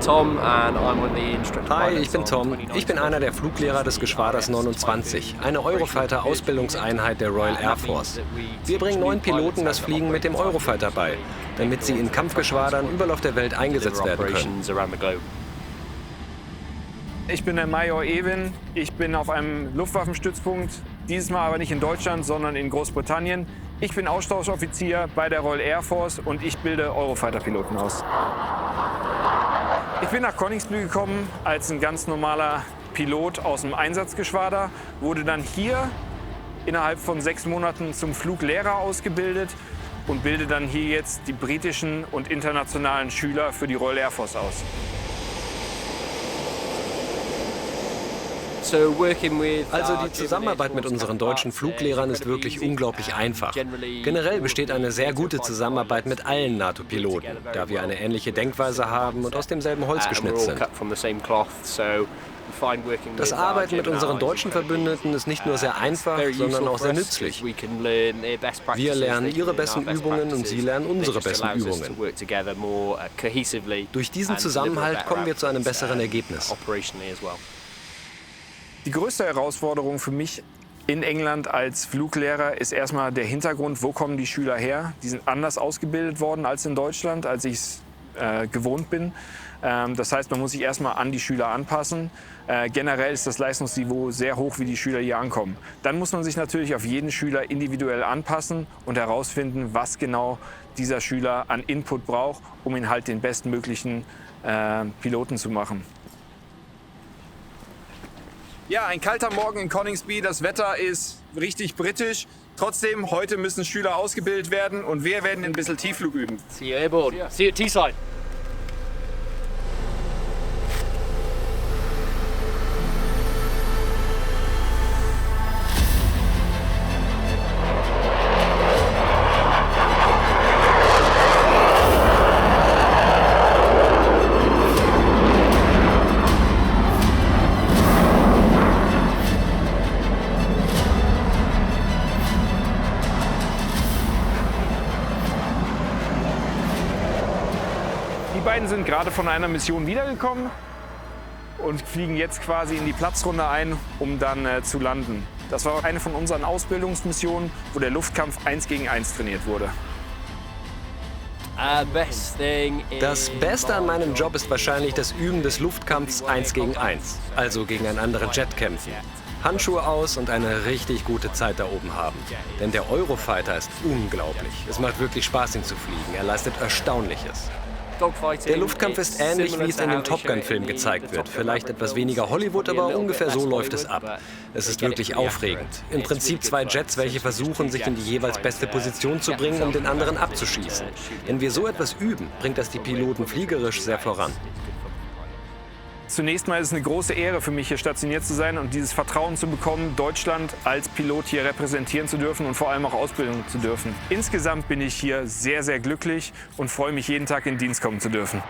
Hi, ich bin Tom. Ich bin einer der Fluglehrer des Geschwaders 29, eine Eurofighter-Ausbildungseinheit der Royal Air Force. Wir bringen neuen Piloten das Fliegen mit dem Eurofighter bei, damit sie in Kampfgeschwadern überall auf der Welt eingesetzt werden können. Ich bin der Major Ewin. Ich bin auf einem Luftwaffenstützpunkt, dieses Mal aber nicht in Deutschland, sondern in Großbritannien. Ich bin Austauschoffizier bei der Royal Air Force und ich bilde Eurofighter-Piloten aus. Ich bin nach Coningsby gekommen als ein ganz normaler Pilot aus dem Einsatzgeschwader, wurde dann hier innerhalb von 6 Monaten zum Fluglehrer ausgebildet und bilde dann hier jetzt die britischen und internationalen Schüler für die Royal Air Force aus. Also die Zusammenarbeit mit unseren deutschen Fluglehrern ist wirklich unglaublich einfach. Generell besteht eine sehr gute Zusammenarbeit mit allen NATO-Piloten, da wir eine ähnliche Denkweise haben und aus demselben Holz geschnitzt sind. Das Arbeiten mit unseren deutschen Verbündeten ist nicht nur sehr einfach, sondern auch sehr nützlich. Wir lernen ihre besten Übungen und sie lernen unsere besten Übungen. Durch diesen Zusammenhalt kommen wir zu einem besseren Ergebnis. Die größte Herausforderung für mich in England als Fluglehrer ist erstmal der Hintergrund, wo kommen die Schüler her? Die sind anders ausgebildet worden als in Deutschland, als ich es gewohnt bin. Das heißt, man muss sich erstmal an die Schüler anpassen. Generell ist das Leistungsniveau sehr hoch, wie die Schüler hier ankommen. Dann muss man sich natürlich auf jeden Schüler individuell anpassen und herausfinden, was genau dieser Schüler an Input braucht, um ihn halt den bestmöglichen Piloten zu machen. Ja, ein kalter Morgen in Coningsby. Das Wetter ist richtig britisch. Trotzdem, heute müssen Schüler ausgebildet werden und wir werden ein bisschen Tiefflug üben. See you airborne. See you at Teesside. Die beiden sind gerade von einer Mission wiedergekommen und fliegen jetzt quasi in die Platzrunde ein, um dann zu landen. Das war eine von unseren Ausbildungsmissionen, wo der Luftkampf 1 gegen 1 trainiert wurde. Das Beste an meinem Job ist wahrscheinlich das Üben des Luftkampfs 1 gegen 1, also gegen einen anderen Jet kämpfen. Handschuhe aus und eine richtig gute Zeit da oben haben. Denn der Eurofighter ist unglaublich. Es macht wirklich Spaß, ihn zu fliegen. Er leistet Erstaunliches. Der Luftkampf ist ähnlich, wie es in dem Top Gun-Film gezeigt wird. Vielleicht etwas weniger Hollywood, aber ungefähr so läuft es ab. Es ist wirklich aufregend. Im Prinzip 2 Jets, welche versuchen, sich in die jeweils beste Position zu bringen, um den anderen abzuschießen. Wenn wir so etwas üben, bringt das die Piloten fliegerisch sehr voran. Zunächst mal ist es eine große Ehre für mich, hier stationiert zu sein und dieses Vertrauen zu bekommen, Deutschland als Pilot hier repräsentieren zu dürfen und vor allem auch ausbilden zu dürfen. Insgesamt bin ich hier sehr, sehr glücklich und freue mich, jeden Tag in Dienst kommen zu dürfen.